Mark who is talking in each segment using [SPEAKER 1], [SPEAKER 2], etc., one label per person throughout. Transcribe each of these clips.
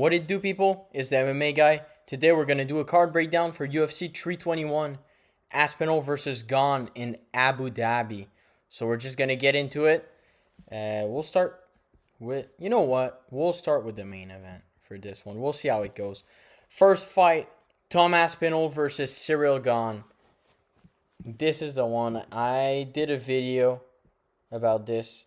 [SPEAKER 1] What it do, people? Is the MMA guy. Today we're gonna do a card breakdown for UFC 321, Aspinall versus Gane in Abu Dhabi. So we're just gonna get into it. We'll start with, you know what? We'll start with the main event for this one. We'll see how it goes. First fight, Tom Aspinall versus Cyril Gane. This is the one. I did a video about this.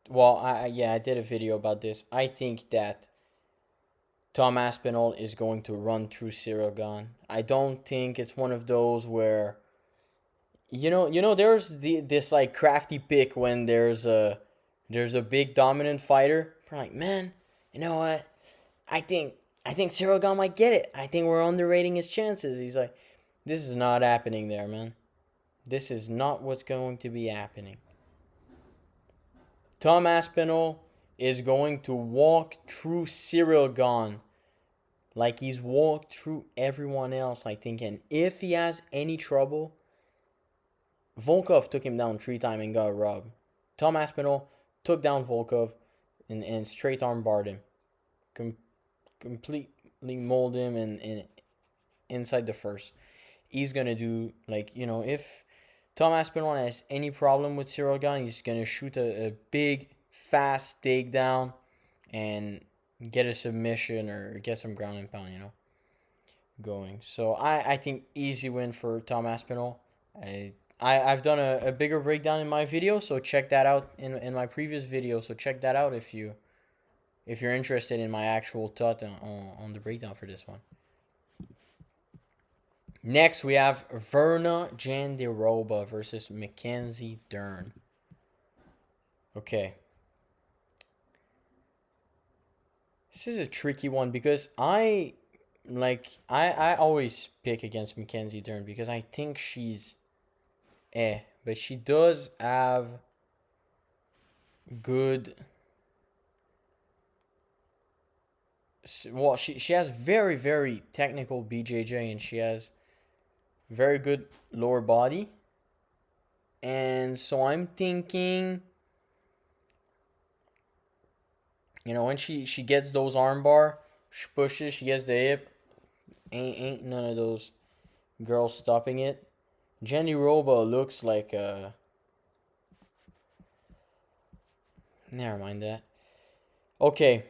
[SPEAKER 1] I did a video about this. I think that Tom Aspinall is going to run through Cyril Gane. I don't think it's one of those where there's this like crafty pick when there's a big dominant fighter. We're like, man, you know what? I think Cyril Gane might get it. I think we're underrating his chances. He's like, this is not happening there, man. This is not what's going to be happening. Tom Aspinall is going to walk through Cyril Gane like he's walked through everyone else, I think. And if he has any trouble, Volkov took him down 3 times and got robbed. Tom Aspinall took down Volkov and straight arm barred him. Completely molded him and inside the first. He's going to do, if Tom Aspinall has any problem with Cyril Gane, he's going to shoot a big, fast takedown and get a submission or get some ground and pound, going. So I think easy win for Tom Aspinall. I've done a bigger breakdown in my video, so check that out in my previous video. So check that out if you're interested in my actual thought on the breakdown for this one. Next, we have Verna Jandiroba versus Mackenzie Dern. Okay. This is a tricky one because I always pick against Mackenzie Dern because I think she's but she does have good. Well, she has very, very technical BJJ and she has very good lower body. And so I'm thinking, when she gets those armbar, she pushes, she gets the hip. Ain't none of those girls stopping it. Jandiroba looks like a... Never mind that. Okay.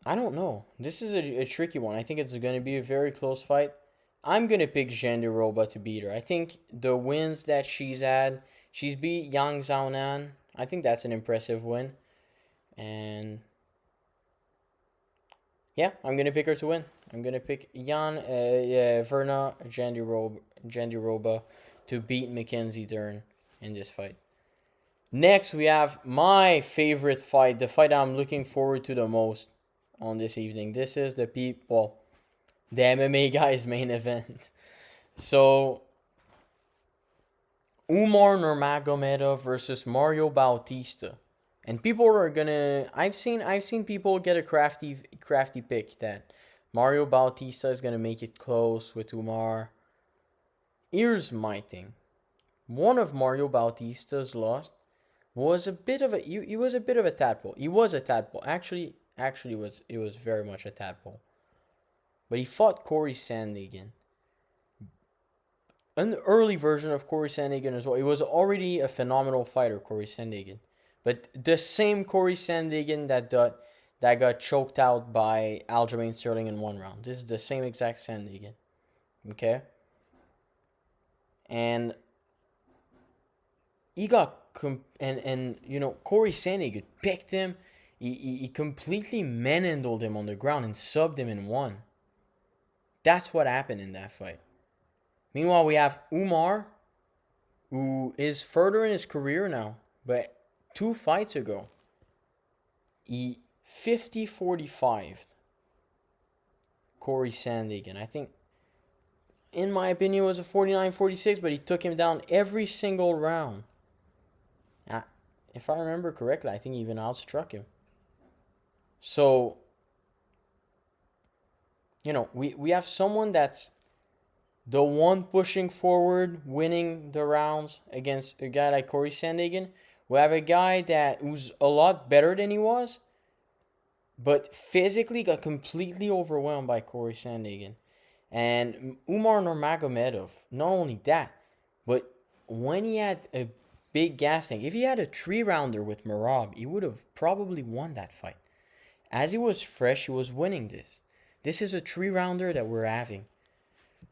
[SPEAKER 1] I don't know. This is a tricky one. I think it's going to be a very close fight. I'm going to pick Jandiroba to beat her. I think the wins that she's had, she's beat Yang Xiaonan. I think that's an impressive win. And yeah, I'm going to pick her to win. I'm going to pick Verna Jandiroba to beat Mackenzie Dern in this fight. Next, we have my favorite fight, the fight I'm looking forward to the most on this evening. This is the MMA guy's main event. So, Umar Nurmagomedov versus Mario Bautista. And people are gonna... I've seen people get a crafty pick that Mario Bautista is gonna make it close with Umar. Here's my thing. One of Mario Bautista's loss was a bit of a... He was a bit of a tadpole. He was a tadpole. Actually, it was very much a tadpole. But he fought Corey Sandhagen. An early version of Corey Sandhagen as well. He was already a phenomenal fighter, Corey Sandhagen. But the same Corey Sandhagen that got choked out by Aljamain Sterling in 1 round. This is the same exact Sandhagen. Okay? And he got... Corey Sandhagen picked him. He completely manhandled him on the ground and subbed him in 1. That's what happened in that fight. Meanwhile, we have Umar, who is further in his career now. But 2 fights ago, he 50-45'd Corey Sandhagen. I think, in my opinion, it was a 49-46, but he took him down every single round. If I remember correctly, I think he even outstruck him. So, we have someone that's the one pushing forward, winning the rounds against a guy like Corey Sandhagen. We have a guy who's a lot better than he was, but physically got completely overwhelmed by Corey Sandhagen. And Umar Nurmagomedov, not only that, but when he had a big gas tank, if he had a 3-rounder with Merab, he would have probably won that fight. As he was fresh, he was winning this. This is a 3-rounder that we're having.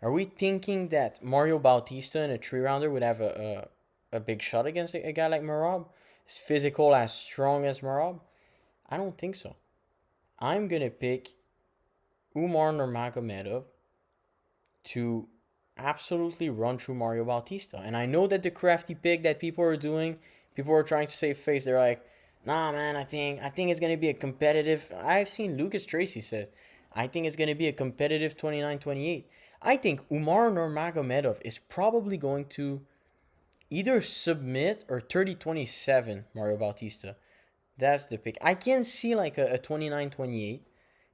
[SPEAKER 1] Are we thinking that Mario Bautista in a 3-rounder would have a big shot against a guy like Merab? As physical, as strong as Merab? I don't think so. I'm going to pick Umar Nurmagomedov to absolutely run through Mario Bautista. And I know that the crafty pick that people are doing, people are trying to save face. They're like, nah, man, I think it's going to be a competitive. I've seen Lucas Tracy said, I think it's going to be a competitive 29-28. I think Umar Nurmagomedov is probably going to either submit or 30-27 Mario Bautista. That's the pick. I can see like a 29-28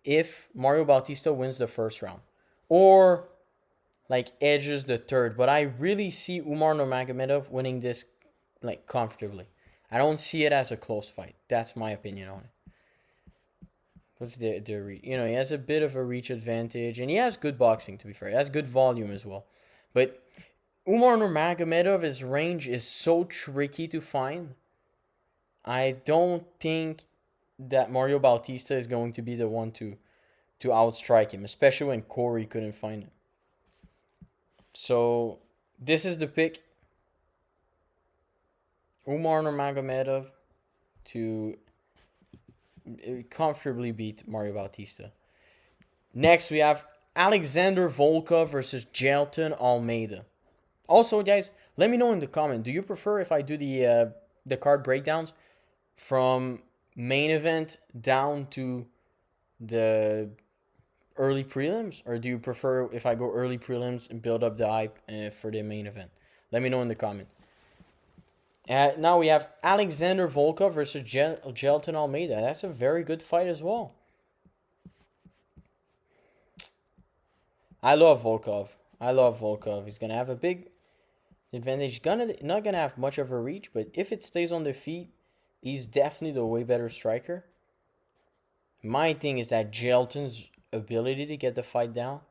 [SPEAKER 1] if Mario Bautista wins the first round. Or like edges the third. But I really see Umar Nurmagomedov winning this like comfortably. I don't see it as a close fight. That's my opinion on it. What's the reach? He has a bit of a reach advantage, and he has good boxing, to be fair. He has good volume as well. But Umar Nurmagomedov, his range is so tricky to find. I don't think that Mario Bautista is going to be the one to outstrike him, especially when Corey couldn't find him. So this is the pick. Umar Nurmagomedov to comfortably beat Mario Bautista. Next, we have Alexander Volkov versus Jailton Almeida. Also, guys, let me know in the comment. Do you prefer if I do the card breakdowns from main event down to the early prelims, or do you prefer if I go early prelims and build up the hype for the main event? Let me know in the comment. Now we have Alexander Volkov versus Jailton Almeida. That's a very good fight as well. I love Volkov. He's gonna have a big advantage. He's not gonna have much of a reach, but if it stays on the feet, he's definitely the way better striker. My thing is that Jailton's ability to get the fight down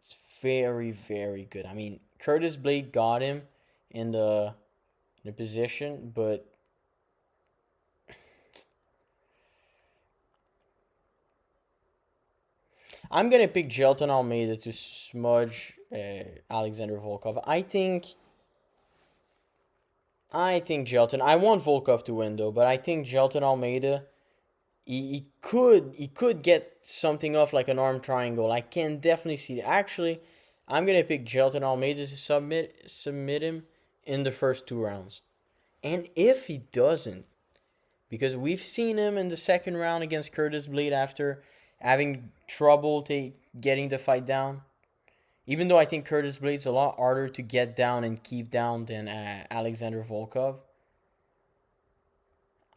[SPEAKER 1] is very, very good. I mean, Curtis Blade got him in the position, but I'm gonna pick Jailton Almeida to smudge Alexander Volkov. I think Jailton. I want Volkov to win though, but I think Jailton Almeida, he could get something off like an arm triangle. I can definitely see it. Actually, I'm gonna pick Jailton Almeida to submit him in the first 2 rounds. And if he doesn't, because we've seen him in the second round against Curtis Blade after having trouble getting the fight down. Even though I think Curtis Blade's a lot harder to get down and keep down than Alexander Volkov.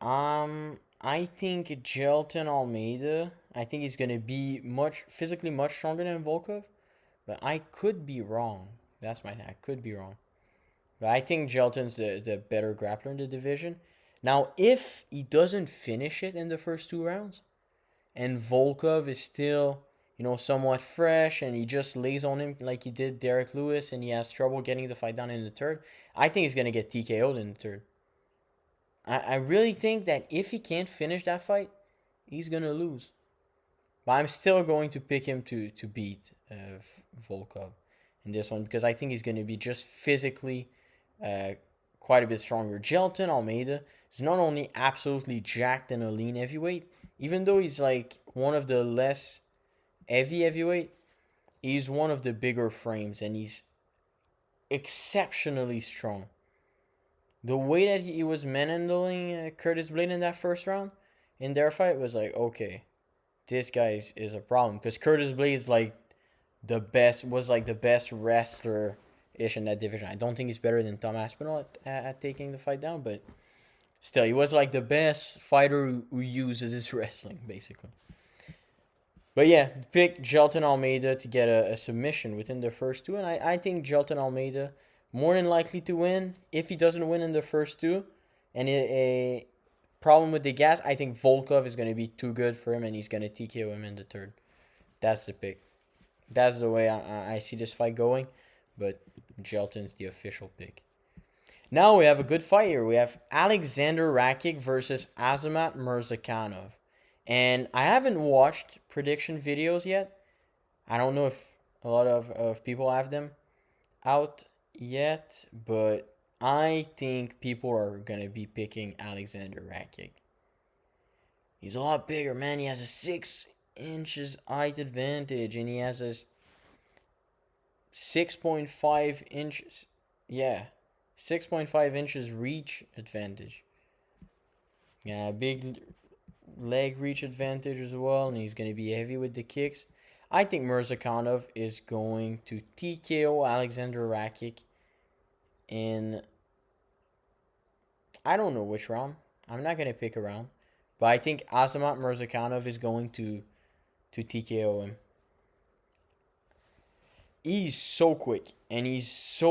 [SPEAKER 1] I think Jailton Almeida, I think he's going to be physically much stronger than Volkov. But I could be wrong. I could be wrong. But I think Jailton's the better grappler in the division. Now, if he doesn't finish it in the first 2 rounds, and Volkov is still, somewhat fresh, and he just lays on him like he did Derek Lewis, and he has trouble getting the fight down in the third, I think he's going to get TKO'd in the third. I really think that if he can't finish that fight, he's going to lose. But I'm still going to pick him to beat Volkov in this one, because I think he's going to be just physically quite a bit stronger. Jailton Almeida is not only absolutely jacked and a lean heavyweight, even though he's like one of the less heavyweight, he's one of the bigger frames, and he's exceptionally strong. The way that he was manhandling Curtis Blade in that first round in their fight was like, okay, this guy is a problem, because Curtis Blade is like the best wrestler ish in that division. I don't think he's better than Tom Aspinall at taking the fight down, but still, he was like the best fighter who uses his wrestling, basically. But yeah, pick Jailton Almeida to get a submission within the first 2, and I think Jailton Almeida more than likely to win. If he doesn't win in the first 2, And a problem with the gas, I think Volkov is going to be too good for him, and he's going to TKO him in the third. That's the pick. That's the way I see this fight going. But Jelton's the official pick. Now we have a good fight here. We have Alexander Rakic versus Azamat Murzakanov. And I haven't watched prediction videos yet. I don't know if a lot of people have them out yet, but I think people are going to be picking Alexander Rakic. He's a lot bigger, man. He has a 6 inches height advantage, and he has a 6.5 inches. Yeah, 6.5 inches reach advantage. Yeah, big leg reach advantage as well, and he's going to be heavy with the kicks. I think Murzakanov is going to TKO Alexander Rakic in, I don't know which round. I'm not going to pick a round. But I think Azamat Murzakanov is going to TKO him. He's so quick, and he's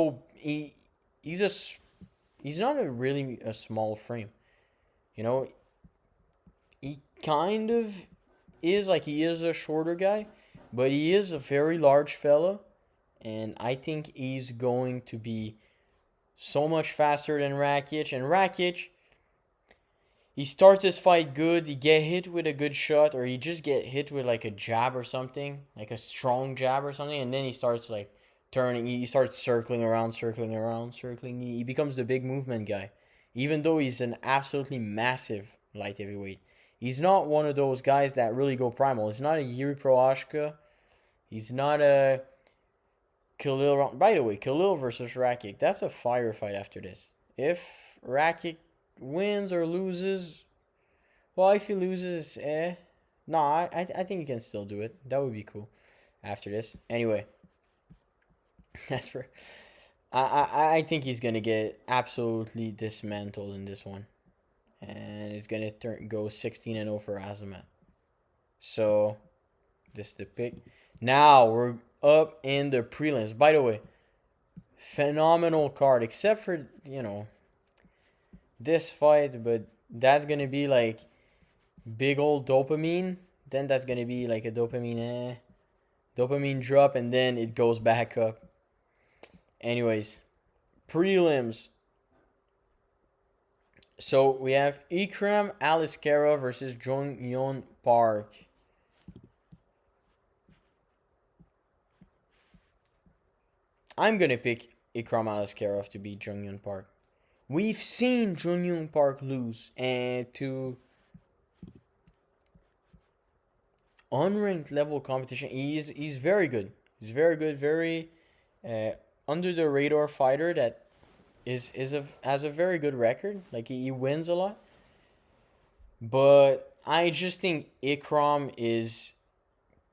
[SPEAKER 1] not really a small frame. You know, he kind of is like he is a shorter guy, but he is a very large fella, and I think he's going to be so much faster than Rakic. And Rakic, he starts his fight good, he get hit with a good shot, or he just get hit with like a jab or something, like a strong jab or something, and then he starts like turning, he starts circling around. He becomes the big movement guy. Even though he's an absolutely massive light heavyweight. He's not one of those guys that really go primal. He's not a Yuri Prohashka. He's not a Khalil. By the way, Khalil versus Rakic, that's a firefight after this. If Rakic wins or loses, well, if he loses, no, I think he can still do it. That would be cool after this. Anyway, that's for. I think he's gonna get absolutely dismantled in this one, and it's gonna go 16-0 for Azamat. So, this is the pick. Now we're up in the prelims. By the way, phenomenal card, except for this fight, but that's gonna be like big old dopamine. Then that's gonna be like a dopamine drop, and then it goes back up. Anyways, prelims. So we have Ikram Aliskerov versus Jong Yeon Park. I'm gonna pick Ikram Aliskerov to beat Jong Yeon Park. We've seen Jong Yeon Park lose and to unranked level competition. He's very good. He's very good. Very under the radar fighter that has a very good record. Like he wins a lot. But I just think Ikram is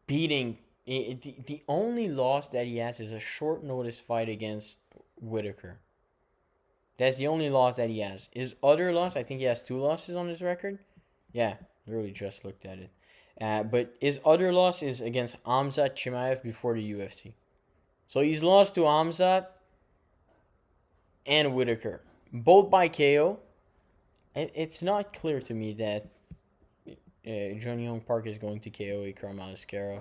[SPEAKER 1] beating. The only loss that he has is a short notice fight against Whitaker. That's the only loss that he has. His other loss, I think he has 2 losses on his record. Yeah, literally just looked at it. But his other loss is against Hamzat Chimaev before the UFC. So he's lost to Hamzat and Whitaker, both by KO. It's not clear to me that Jong Yeon Park is going to KO Ikram Aliskerov.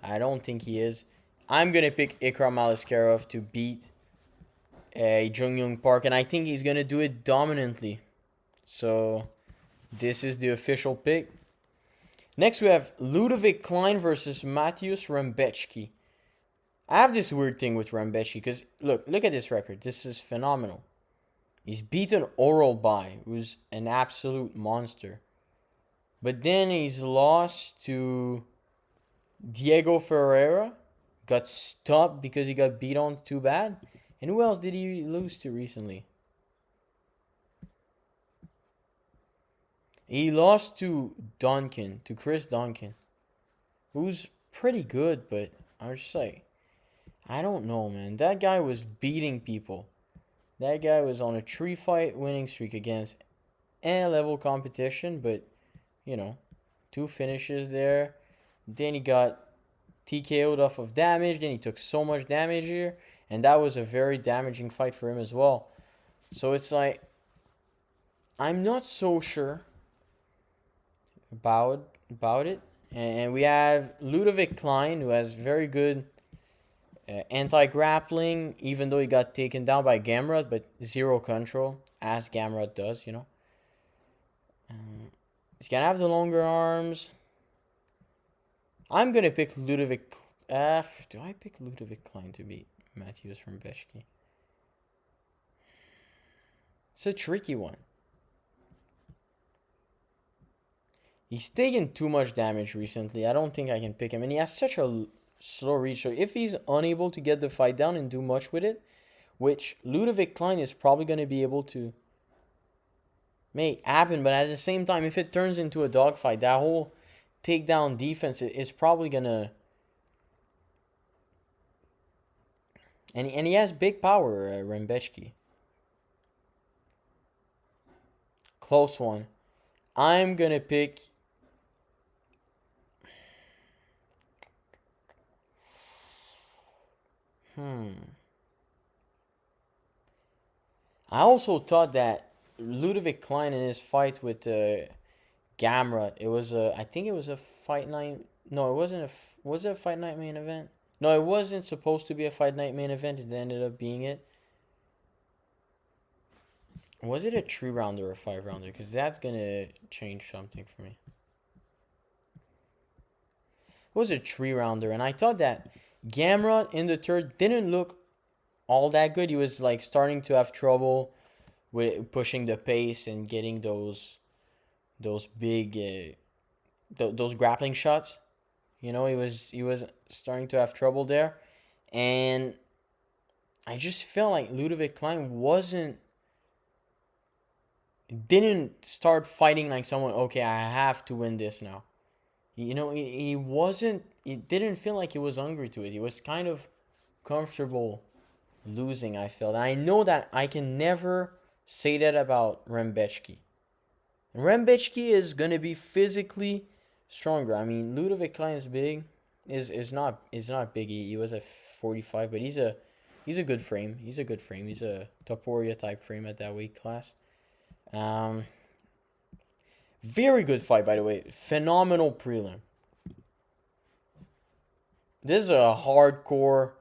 [SPEAKER 1] I don't think he is. I'm going to pick Ikram Aliskerov to beat Jong Yeon Park, and I think he's going to do it dominantly. So this is the official pick. Next, we have Ludovic Klein versus Mateusz Rembecki. I have this weird thing with Rembecki because look at this record. This is phenomenal. He's beaten Oralbai, who's an absolute monster. But then he's lost to Diego Ferreira. Got stopped because he got beat on too bad. And who else did he lose to recently? He lost to Chris Duncan, who's pretty good, but I was just like, I don't know, man. That guy was beating people. That guy was on a 3-fight winning streak against A-level competition, but, 2 finishes there. Then he got TKO'd off of damage. Then he took so much damage here. And that was a very damaging fight for him as well. So it's like, I'm not so sure about it. And we have Ludovic Klein, who has very good anti-grappling, even though he got taken down by Gamrot, but zero control, as Gamrot does, you know. He's gonna have the longer arms. I'm gonna pick Ludovic. Do I pick Ludovic Klein to beat Matthews from Beshki? It's a tricky one. He's taken too much damage recently. I don't think I can pick him. And he has such a slow reach. So if he's unable to get the fight down and do much with it, which Ludovic Klein is probably going to be able to make happen. But at the same time, if it turns into a dogfight, that whole takedown defense is probably going to... And he has big power, Rembechki. Close one. I'm going to pick... I also thought that Ludovic Klein in his fight with Gamrot, it was I think it was a fight night. No, it wasn't was it a fight night main event? No, it wasn't supposed to be a fight night main event. It ended up being it. Was it a 3-rounder or a 5-rounder? Because that's gonna change something for me. It was a 3-rounder, and I thought that Gamrot in the third didn't look all that good. He was like starting to have trouble with pushing the pace and getting those big those grappling shots. You know, he was starting to have trouble there, and I just felt like Ludovic Klein didn't start fighting like someone. Okay, I have to win this now. You know, he wasn't. He didn't feel like he was hungry to it. He was kind of comfortable losing, I felt. I know that I can never say that about Rembechki. Rembechki is going to be physically stronger. I mean, Ludovic Klein is big. Is not big. He was at 45, but he's a good frame. He's a good frame. He's a Topuria type frame at that weight class. Very good fight, by the way. Phenomenal prelim. This is a hardcore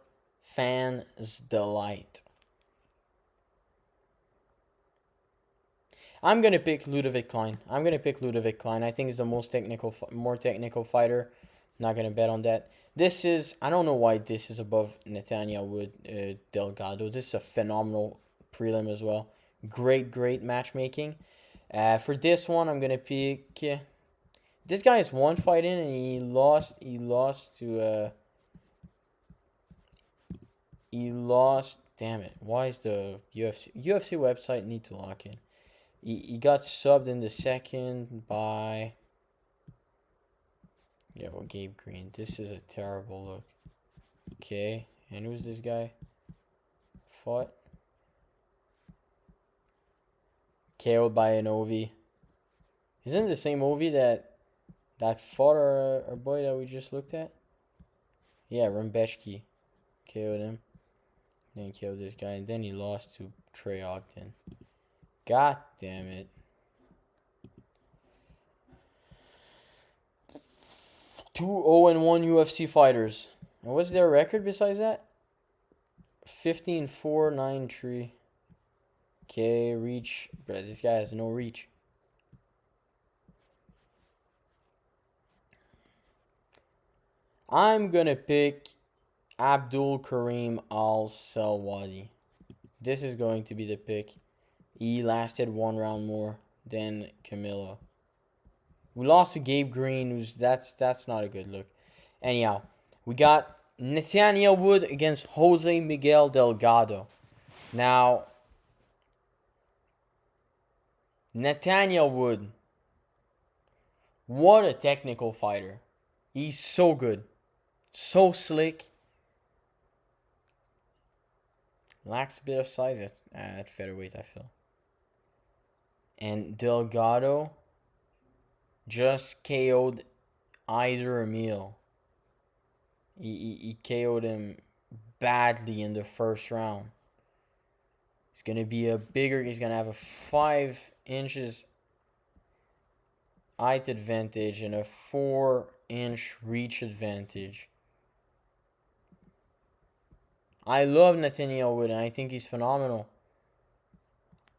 [SPEAKER 1] fan's delight. I'm gonna pick Ludovic Klein. I think he's the more technical fighter. Not gonna bet on that. This is, I don't know why this is above Nathaniel Wood Delgado. This is a phenomenal prelim as well. Great matchmaking. For this one, I'm gonna pick. This guy has one fight in, and he lost to. Damn it! Why is the UFC website need to lock in? He got subbed in the second by. Yeah, well, Gabe Green. This is a terrible look. Okay, and who's this guy? Fought. KO'd by an Ovi. Isn't it the same Ovi that fought our boy that we just looked at? Yeah, Rembechki KO'd him. Then KO'd this guy, and then he lost to Trey Ogden. God damn it. 2-0-1 UFC fighters. And what's their record besides that? 15-4, 9-3. Okay, reach. Bro, this guy has no reach. I'm gonna pick Abdul Karim Al-Selwadi. This is going to be the pick. He lasted 1 round more than Camilo. We lost to Gabe Green, that's not a good look. Anyhow, we got Nathaniel Wood against Jose Miguel Delgado. Now, Nathaniel Wood, what a technical fighter. He's so good. So slick. Lacks a bit of size at featherweight, I feel. And Delgado just KO'd Eider Emil. He KO'd him badly in the first round. He's going to have a 5 inches height advantage and a 4-inch reach advantage. I love Nathaniel Wood, and I think he's phenomenal.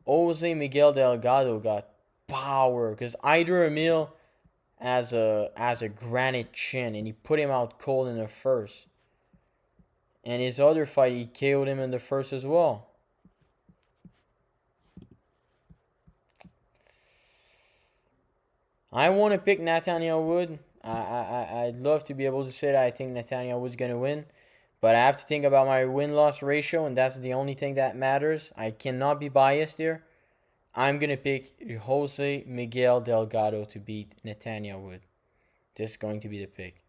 [SPEAKER 1] Jose Miguel Delgado got power because Ider Emil has a granite chin, and he put him out cold in the first. And his other fight, he KO'd him in the first as well. I want to pick Nathaniel Wood. I'd love to be able to say that I think Nathaniel Wood's going to win. But I have to think about my win-loss ratio, and that's the only thing that matters. I cannot be biased here. I'm going to pick Jose Miguel Delgado to beat Nathaniel Wood. This is going to be the pick.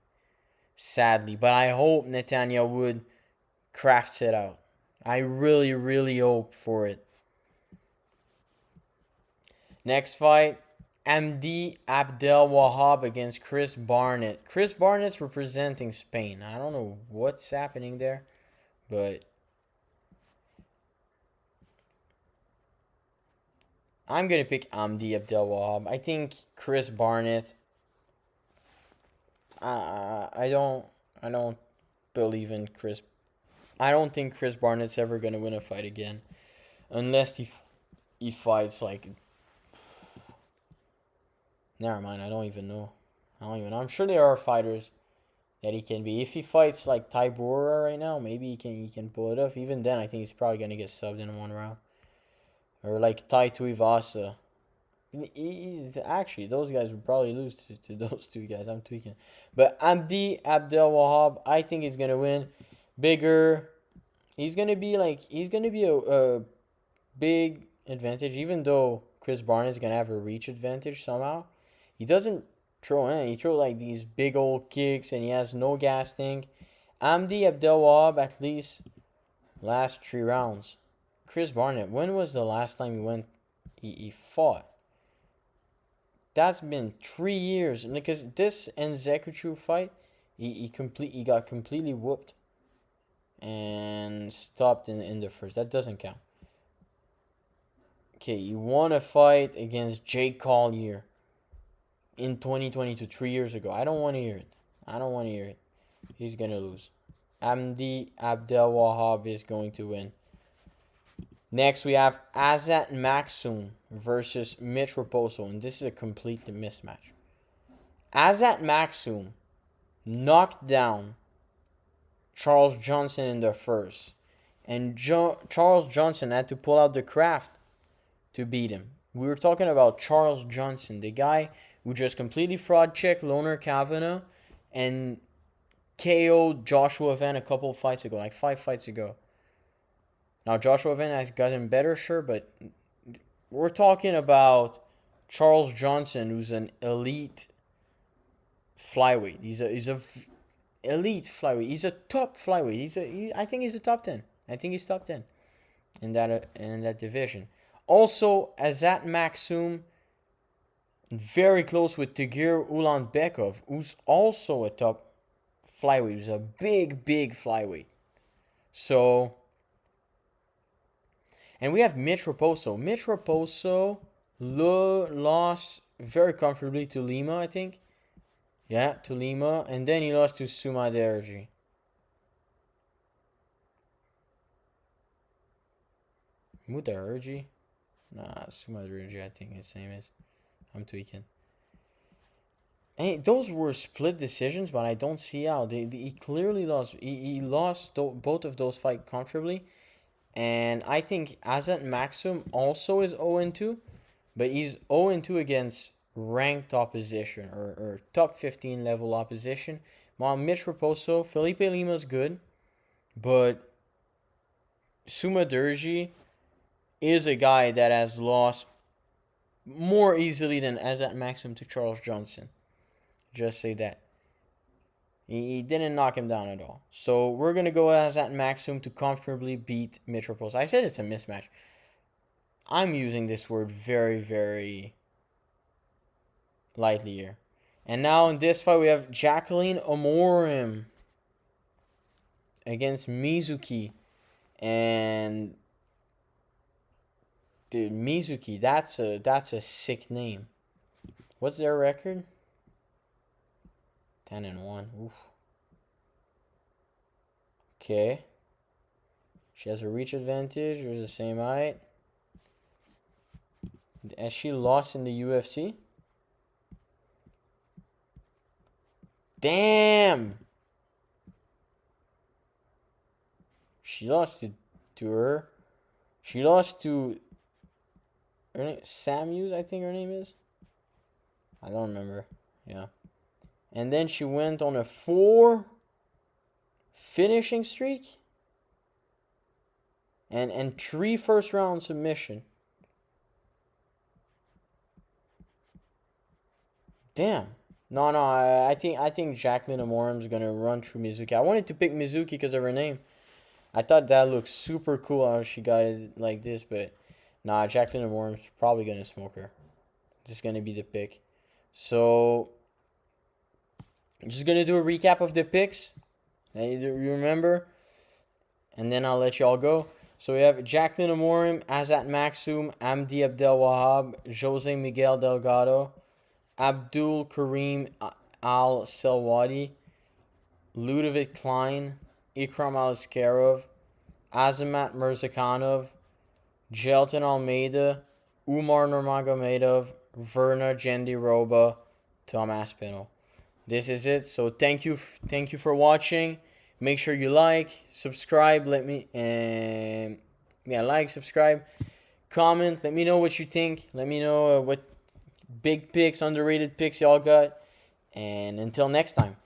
[SPEAKER 1] Sadly. But I hope Nathaniel Wood crafts it out. I really, really hope for it. Next fight, Amdi Abdel Wahab against Chris Barnett. Chris Barnett's representing Spain. I don't know what's happening there, but I'm going to pick Amdi Abdel Wahab. I think Chris Barnett, I don't believe in Chris. I don't think Chris Barnett's ever going to win a fight again unless he fights like, never mind, I don't even know. I'm sure there are fighters that he can be. If he fights like Tybura right now, maybe he can pull it off. Even then, I think he's probably gonna get subbed in one round. Or like Tai Tuivasa. Actually, those guys would probably lose to those two guys. I'm tweaking. But Amdi Abdel Wahab, I think he's gonna win. Bigger. He's gonna be a big advantage, even though Chris Barnett's gonna have a reach advantage somehow. He doesn't throw in. He throws like these big old kicks, and he has no gas tank. Amdi Abdel Wahab, at least last 3 rounds. Chris Barnett, when was the last time he fought? That's been 3 years. Because this Nzekuchu fight, he got completely whooped and stopped in the first. That doesn't count. Okay, you won a fight against Jake Collier in 2022, 3 years ago. I don't want to hear it. He's going to lose. Amdi Abdel Wahab is going to win. Next, we have Azat Maksum versus Mitch Raposo, and this is a complete mismatch. Azat Maksum knocked down Charles Johnson in the first, and Charles Johnson had to pull out the craft to beat him. We were talking about Charles Johnson, the guy who just completely fraud checked Loner Kavanagh and KO'd Joshua Van a couple of fights ago, like 5 fights ago. Now, Joshua Van has gotten better, sure, but we're talking about Charles Johnson, who's an elite flyweight. He's a elite flyweight. He's a top flyweight. I think he's a top 10. I think he's top 10 in that division. Also, Azat Maksum, very close with Tagir Ulanbekov, who's also a top flyweight. He's a big flyweight. So, and we have Mitch Raposo. Mitch Raposo lost very comfortably to Lima, I think. Yeah, to Lima. And then he lost to Suma Derji. Mudarji? Nah, Suma Derji, I think his name is. I'm tweaking. And those were split decisions, but I don't see how. He clearly lost. He lost both of those fights comfortably. And I think Azat Maksum also is 0-2, but he's 0-2 against ranked opposition or top 15 level opposition. While Mitch Raposo, Felipe Lima's good, but Suma Derji is a guy that has lost more easily than Azat Maksum to Charles Johnson. Just say that. He didn't knock him down at all. So we're going to go Azat Maksum to comfortably beat Mitch Raposo. I said it's a mismatch. I'm using this word very, very lightly here. And now in this fight we have Jacqueline Amorim against Mizuki. And Dude, Mizuki, that's a sick name. What's their record? 10-1. Oof. Okay. She has a reach advantage. Or the same height. Has she lost in the UFC? Damn. She lost to her. She lost to her name, Sam Hughes, I think her name is. I don't remember. Yeah. And then she went on a 4 finishing streak. And 3 first round submission. Damn. No, I think Jacqueline Amorim's gonna run through Mizuki. I wanted to pick Mizuki because of her name. I thought that looked super cool how she got it like this, but nah, Jacqueline Amorim's probably gonna smoke her. This is gonna be the pick. So I'm just gonna do a recap of the picks. You remember? And then I'll let y'all go. So we have Jacqueline Amorim, Azat Maksum, Amdi Abdel Wahab, Jose Miguel Delgado, Abdul Karim Al Selwadi, Ludovic Klein, Ikram Aliskerov, Azamat Mirzakhanov, Jelton Almeida, Umar Nurmagomedov, Verna Jandiroba, Tom Aspinall. This is it. So thank you for watching. Make sure you like, subscribe. Like, subscribe, comment. Let me know what you think. Let me know what big picks, underrated picks y'all got. And until next time.